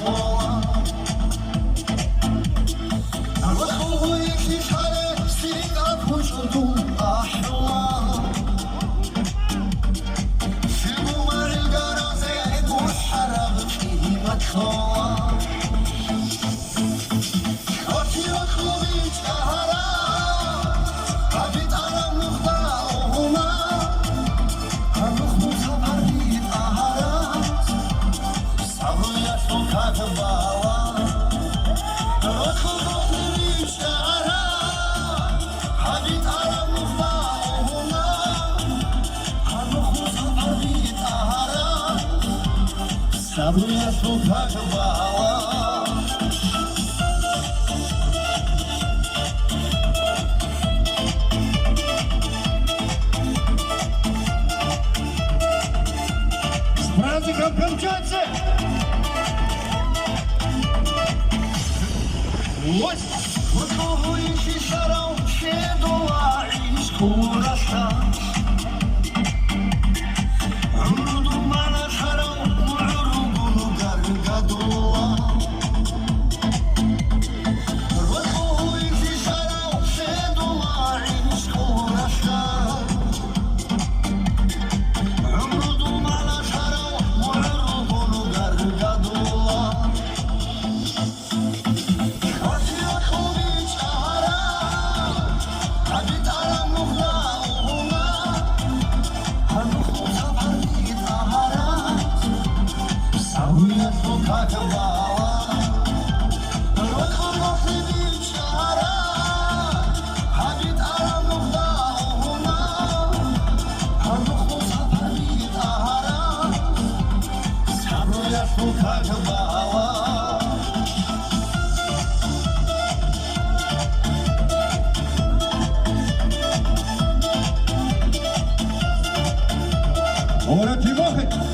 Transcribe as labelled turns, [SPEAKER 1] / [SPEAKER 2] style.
[SPEAKER 1] слова. Виховуючи шари, світа почуту ахла. Силу марга розе, бушара вчі матхола. Очі рахович агара, а від арам нухта огуна. А нухну сапар від агара, савруя шукат бала. Рахович агара, а від арам нухта огуна. А нухну сапар від агара, савруя шукат бала.
[SPEAKER 2] Праздником Камчатцы!
[SPEAKER 1] Ось! Виховуючи шарав, ще дола і скураса. Руду мана шарав, руду гаргадула. Виховуючи шарав, ще дола і скураса. Руду мана шарав, руду гаргадула.
[SPEAKER 2] Город Тимохи!